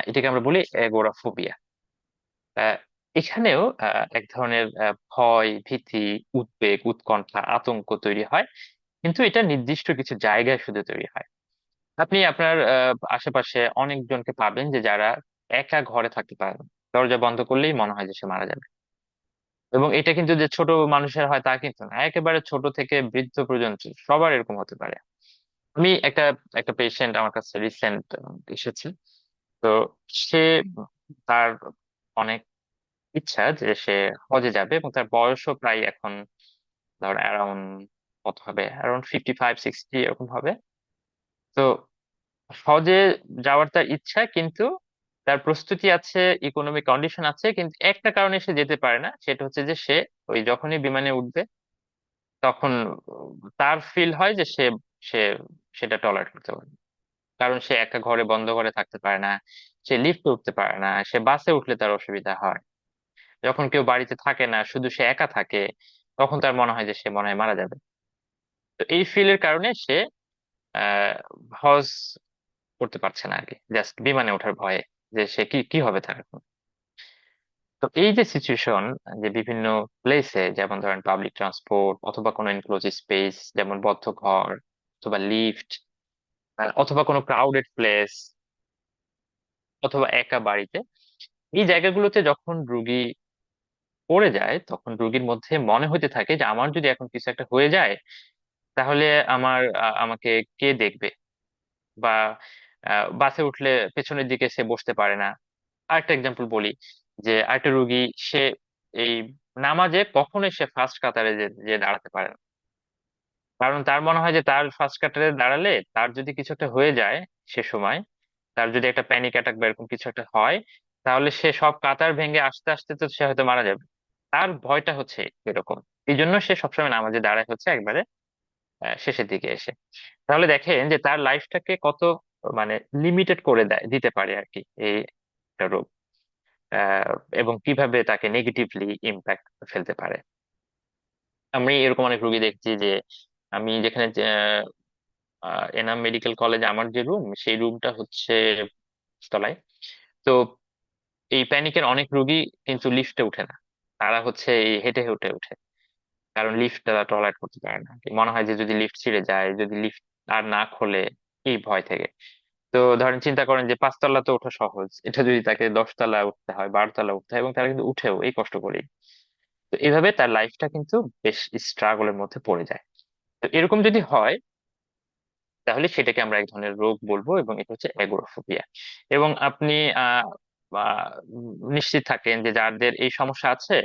এটাকে আমরা বলি এগোরাফোবিয়া। এখানেও এক ধরনের ভয়, ভীতি, উদ্বেগ, উৎকণ্ঠা, আতঙ্ক তৈরি হয়, কিন্তু এটা নির্দিষ্ট কিছু জায়গায় শুধু তৈরি হয়। আপনি আপনার আশেপাশে অনেকজনকে পাবেন যে যারা একা ঘরে থাকতে পারে না, দরজা বন্ধ করলেই মনে হয় যে সে মারা যাবে। এবং এটা কিন্তু যে ছোট মানুষের হয় তা কিন্তু না, একেবারে ছোট থেকে বৃদ্ধ পর্যন্ত সবার এরকম হতে পারে। আমি একটা একটা পেশেন্ট আমার কাছে রিসেন্ট এসেছে। তো সে তার অনেক ইচ্ছা যে সে হজে যাবে, এবং তার বয়সও প্রায় এখন ধর অ্যারাউন্ড, কত হবে, অ্যারাউন্ড 55-60 এরকম হবে। তো হজে যাওয়ার তার ইচ্ছা, কিন্তু তার প্রস্তুতি আছে, ইকোনমিক কন্ডিশন আছে, কিন্তু একটা কারণে সে যেতে পারে না। সেটা হচ্ছে যে সে ওই যখনই বিমানে উঠবে তখন তার ফিল হয় যে সে সে সেটা টলারেট করতে পারে না। কারণ সে একা ঘরে বন্ধ ঘরে থাকতে পারে না, সে লিফটে উঠতে পারে না, সে বাসে উঠলে তার অসুবিধা হয়। যখন কেউ বাড়িতে থাকে না, শুধু সে একা থাকে, তখন তার মনে হয় যে সে মনে হয় মারা যাবে। তো এই ফিলের কারণে সে আহ হজ করতে পারছে না আর কি, জাস্ট বিমানে ওঠার ভয়ে যে সে কি কি হবে তার এখন। তো এই যে সিচুয়েশন, যে বিভিন্ন প্লেসে, যেমন ধরেন পাবলিক ট্রান্সপোর্ট অথবা কোনো এনক্লোজ স্পেস যেমন বদ্ধ ঘর অথবা লিফট, অথবা কোনো ক্রাউডেড প্লেস, অথবা একা বাড়িতে, এই জায়গাগুলোতে যখন রুগী পড়ে যায় তখন রুগীর মধ্যে মনে হতে থাকে যে আমার যদি এখন কিছু একটা হয়ে যায় তাহলে আমাকে কে দেখবে। বা বাসে উঠলে পেছনের দিকে সে বসতে পারে না। আরেকটা এক্সাম্পল বলি, যে আরেকটা রুগী, সে এই নামাজে কখনোই সে ফার্স্ট কাতারে যে যে দাঁড়াতে পারে না। কারণ তার মনে হয় যে তার ফার্স্ট কাতারে দাঁড়ালে তার যদি কিছু একটা হয়ে যায় সে সময়, তার যদি একটা প্যানিক অ্যাটাক বা এরকম কিছু একটা হয়, তাহলে সে সব কাতার ভেঙে আস্তে আস্তে তো সে হয়তো মারা যাবে। তার ভয়টা হচ্ছে এরকম। এই জন্য সে সবসময় নামাজে দাঁড়ায় হচ্ছে একবারে শেষের দিকে এসে। তাহলে দেখেন যে তার লাইফটাকে কত মানে লিমিটেড করে দিতে পারে আর কি এই একটা রোগ। আহ, এবং কিভাবে তাকে নেগেটিভলি ইম্প্যাক্ট ফেলতে পারে। আমি এরকম অনেক রোগী দেখছি যে আমি যেখানে এনাম মেডিকেল কলেজ, আমার যে রুম, সেই রুমটা হচ্ছে তলায়। তো এই প্যানিকের অনেক রুগী কিন্তু লিফটে উঠে না, তারা হচ্ছে এই হেঁটে হেঁটে উঠে। কারণ লিফট তারা টলারেট করতে পারে না, মনে হয় যে যদি লিফট ছিঁড়ে যায়, যদি লিফট আর না খোলে, এই ভয় থেকে। তো ধরেন চিন্তা করেন যে 5 তলা তো ওঠা সহজ, এটা যদি তাকে 10 তলা উঠতে হয়, 12 তলা উঠতে হয়, এবং তারা কিন্তু উঠেও এই কষ্ট করেই। তো এইভাবে তার লাইফটা কিন্তু বেশ স্ট্রাগলের মধ্যে পড়ে যায়। তো এরকম যদি হয় তাহলে সেটাকে আমরা এক ধরনের রোগ বলবো, এবং এটা হচ্ছে অ্যাগোরাফোবিয়া। এবং আপনি আহ নিশ্চিত থাকেন যে যাদের এই সমস্যা আছে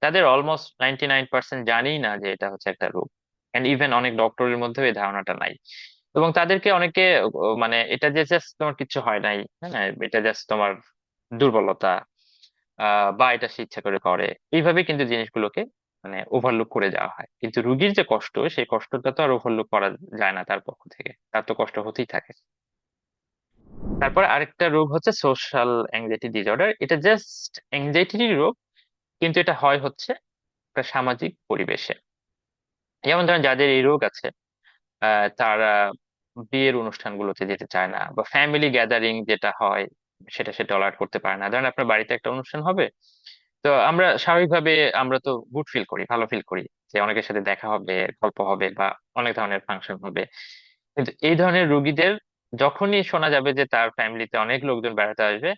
তাদের অলমোস্ট 99% জানেই না যে এটা হচ্ছে একটা রোগ। এন্ড ইভেন অনেক ডক্টরের মধ্যেও এই ধারণাটা নাই। এবং তাদেরকে অনেকে মানে এটা যে জাস্ট তোমার কিছু হয় নাই, হ্যাঁ, এটা জাস্ট তোমার দুর্বলতা, বা এটা সে ইচ্ছা করে করে, এইভাবে কিন্তু জিনিসগুলোকে মানে ওভারলুক করে যাওয়া হয়। কিন্তু রুগীর যে কষ্ট, সেই কষ্টটা তো আর ওভারলুক করা যায় না তার পক্ষ থেকে, তার তো কষ্ট হতেই থাকে। তারপর আরেকটা রোগ হচ্ছে সোশ্যাল অ্যাংজাইটি ডিসঅর্ডার। এটা জাস্ট অ্যাংজাইটির রোগ, কিন্তু এটা হয় হচ্ছে একটা সামাজিক পরিবেশে। যেমন ধরেন যাদের এই রোগ আছে তারা বিয়ের অনুষ্ঠানগুলোতে যেতে চায় না, বা ফ্যামিলি গ্যাদারিং যেটা হয় সেটা সে টলারেট করতে পারে না। ধরেন আপনার বাড়িতে একটা অনুষ্ঠান হবে, তো আমরা স্বাভাবিকভাবে আমরা তো গুড ফিল করি, ভালো ফিল করি যে অনেকের সাথে দেখা হবে, গল্প হবে, বা অনেক ধরনের ফাংশন হবে। কিন্তু এই ধরনের রুগীদের যখনই শোনা যাবে যে তার ফ্যামিলিতে অনেক লোকজন বেড়াতে আসবে,